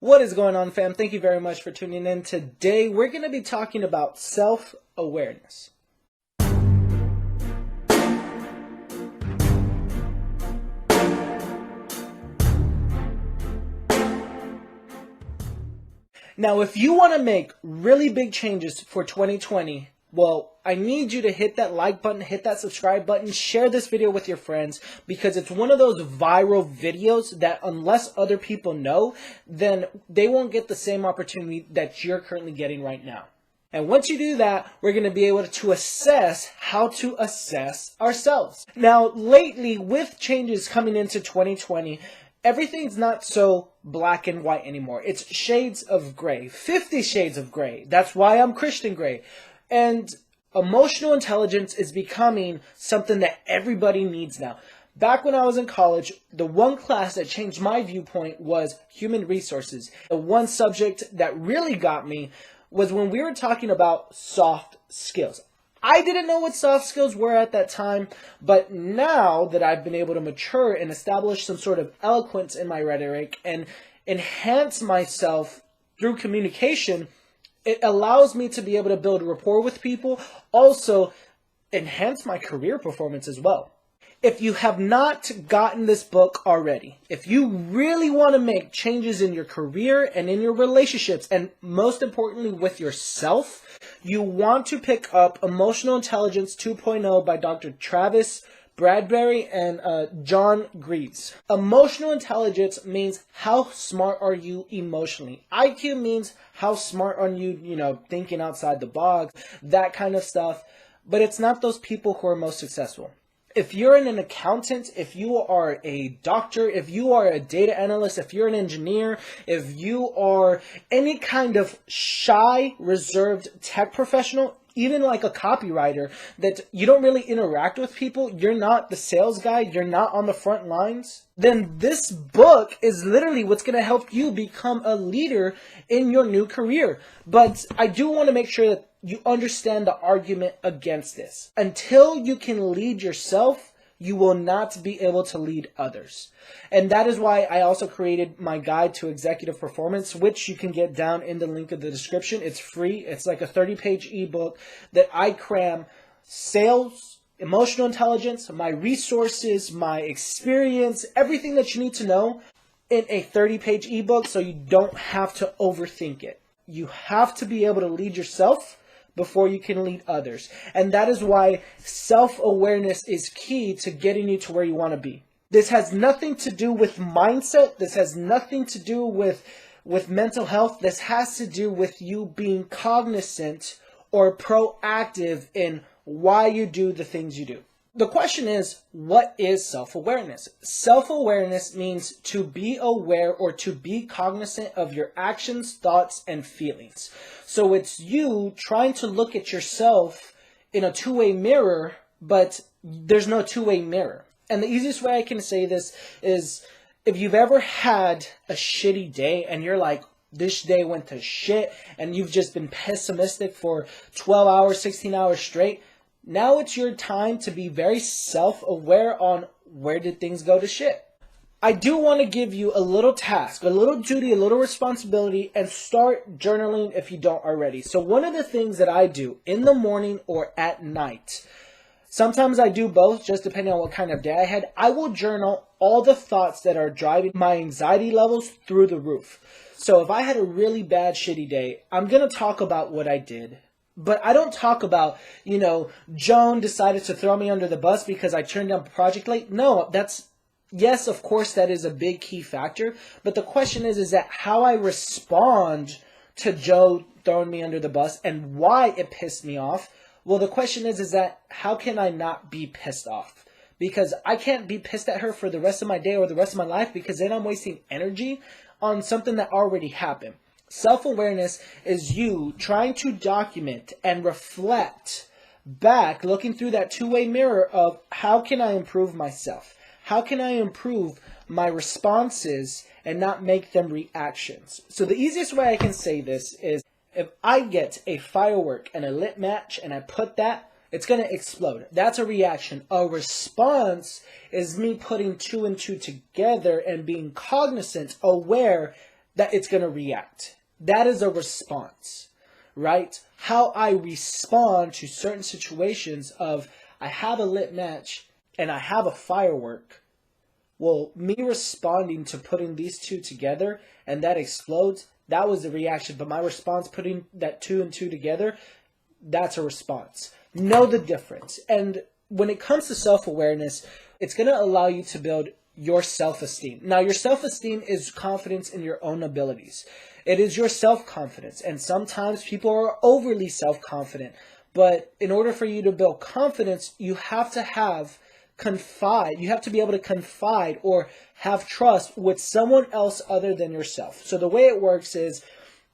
What is going on, fam? Thank you very much for tuning in. Today, we're going to be talking about self-awareness. Now, if you want to make really big changes for 2020, well, I need you to hit that like button, hit that subscribe button, share this video with your friends, because it's one of those viral videos that unless other people know, then they won't get the same opportunity that you're currently getting right now. And once you do that, we're going to be able to assess how to assess ourselves. Now, lately, with changes coming into 2020, everything's not so black and white anymore. It's shades of gray, 50 shades of gray. That's why I'm Cristian Gray. And emotional intelligence is becoming something that everybody needs now. Back when I was in college, the one class that changed my viewpoint was human resources. The one subject that really got me was when we were talking about soft skills. I didn't know what soft skills were at that time, but now that I've been able to mature and establish some sort of eloquence in my rhetoric and enhance myself through communication, it allows me to be able to build rapport with people, also enhance my career performance as well. If you have not gotten this book already, if you really want to make changes in your career and in your relationships, and most importantly with yourself, you want to pick up Emotional Intelligence 2.0 by Dr. Travis Bradbury and John Greaves. Emotional intelligence means how smart are you emotionally. IQ means how smart are you, thinking outside the box, that kind of stuff. But it's not those people who are most successful. If you're an accountant, if you are a doctor, if you are a data analyst, if you're an engineer, if you are any kind of shy, reserved tech professional, even like a copywriter, that you don't really interact with people, you're not the sales guy, you're not on the front lines, then this book is literally what's going to help you become a leader in your new career. But I do want to make sure that you understand the argument against this. Until you can lead yourself, you will not be able to lead others. And that is why I also created my guide to executive performance, which you can get down in the link of the description. It's free. It's like a 30-page ebook that I cram sales, emotional intelligence, my resources, my experience, everything that you need to know in a 30-page ebook, so you don't have to overthink it. You have to be able to lead yourself before you can lead others. And that is why self-awareness is key to getting you to where you want to be. This has nothing to do with mindset. This has nothing to do with mental health. This has to do with you being cognizant or proactive in why you do the things you do. The question is, what is self-awareness? Self-awareness means to be aware or to be cognizant of your actions, thoughts, and feelings. So it's you trying to look at yourself in a two-way mirror, but there's no two-way mirror. And the easiest way I can say this is, if you've ever had a shitty day and you're like, this day went to shit, and you've just been pessimistic for 12 hours, 16 hours straight, now it's your time to be very self-aware on where did things go to shit. I do want to give you a little task, a little duty, a little responsibility, and start journaling if you don't already. So one of the things that I do in the morning or at night, sometimes I do both, just depending on what kind of day I had, I will journal all the thoughts that are driving my anxiety levels through the roof. So if I had a really bad, shitty day, I'm going to talk about what I did. But I don't talk about, Joan decided to throw me under the bus because I turned down a project late. No, yes, of course, that is a big key factor. But the question is that how I respond to Joe throwing me under the bus and why it pissed me off. Well, the question is that how can I not be pissed off? Because I can't be pissed at her for the rest of my day or the rest of my life, because then I'm wasting energy on something that already happened. Self-awareness is you trying to document and reflect back, looking through that two-way mirror of how can I improve myself? How can I improve my responses and not make them reactions? So the easiest way I can say this is, if I get a firework and a lit match and I put that, it's going to explode. That's a reaction. A response is me putting two and two together and being cognizant, aware that it's going to react. That is a response, right? How I respond to certain situations of I have a lit match and I have a firework. Well, me responding to putting these two together and that explodes, that was the reaction. But my response, putting that 2 and 2 together, that's a response. Know the difference. And when it comes to self-awareness, it's going to allow you to build your self-esteem. Now, your self-esteem is confidence in your own abilities. It is your self-confidence. And sometimes people are overly self-confident. But in order for you to build confidence, you have to be able to confide or have trust with someone else other than yourself. So the way it works is,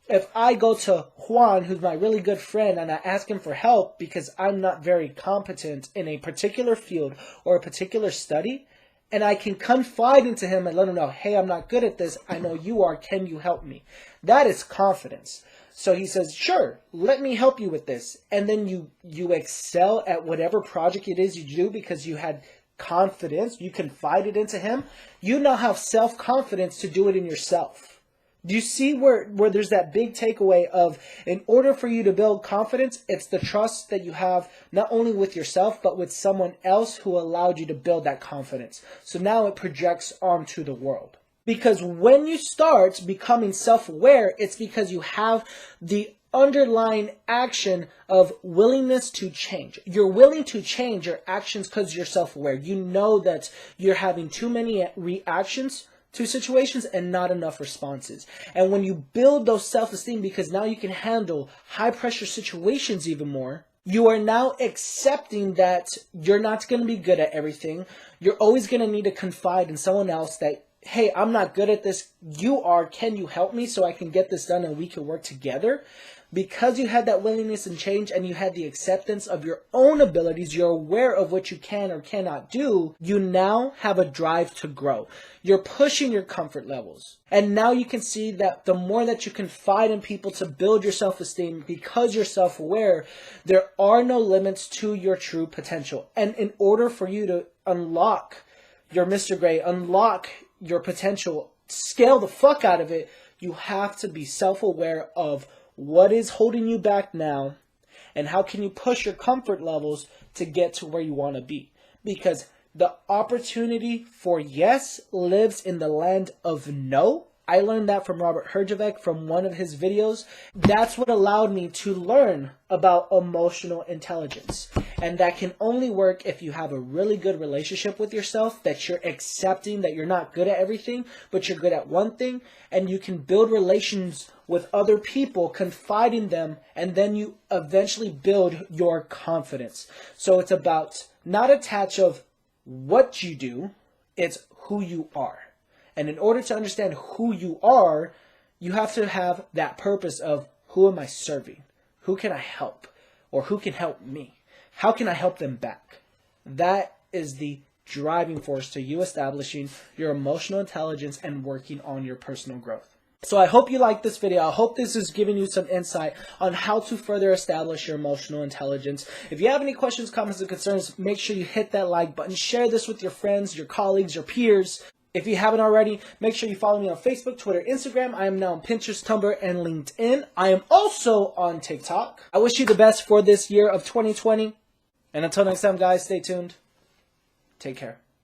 if I go to Juan, who's my really good friend, and I ask him for help because I'm not very competent in a particular field or a particular study, and I can confide into him and let him know, hey, I'm not good at this. I know you are. Can you help me? That is confidence. So he says, sure, let me help you with this. And then you excel at whatever project it is you do because you had confidence. You confided into him. You now have self-confidence to do it in yourself. Do you see where there's that big takeaway of, in order for you to build confidence, it's the trust that you have not only with yourself, but with someone else who allowed you to build that confidence. So now it projects onto the world. Because when you start becoming self-aware, it's because you have the underlying action of willingness to change. You're willing to change your actions because you're self-aware. You know that you're having too many reactions to situations and not enough responses. And when you build those self-esteem, because now you can handle high pressure situations even more, you are now accepting that you're not going to be good at everything. You're always going to need to confide in someone else that, hey, I'm not good at this. You are. Can you help me so I can get this done and we can work together? Because you had that willingness and change and you had the acceptance of your own abilities, you're aware of what you can or cannot do, you now have a drive to grow. You're pushing your comfort levels. And now you can see that the more that you confide in people to build your self-esteem, because you're self-aware, there are no limits to your true potential. And in order for you to unlock your Mr. Gray, unlock your potential, scale the fuck out of it, you have to be self-aware of what is holding you back now, and how can you push your comfort levels to get to where you want to be. Because the opportunity for yes lives in the land of no. I learned that from Robert Herjavec from one of his videos. That's what allowed me to learn about emotional intelligence. And that can only work if you have a really good relationship with yourself, that you're accepting that you're not good at everything, but you're good at one thing, and you can build relations with other people, confide in them, and then you eventually build your confidence. So it's about not attach of what you do, it's who you are. And in order to understand who you are, you have to have that purpose of, who am I serving? Who can I help? Or who can help me? How can I help them back? That is the driving force to you establishing your emotional intelligence and working on your personal growth. So I hope you liked this video. I hope this is giving you some insight on how to further establish your emotional intelligence. If you have any questions, comments, and concerns, make sure you hit that like button. Share this with your friends, your colleagues, your peers. If you haven't already, make sure you follow me on Facebook, Twitter, Instagram. I am now on Pinterest, Tumblr, and LinkedIn. I am also on TikTok. I wish you the best for this year of 2020. And until next time, guys, stay tuned. Take care.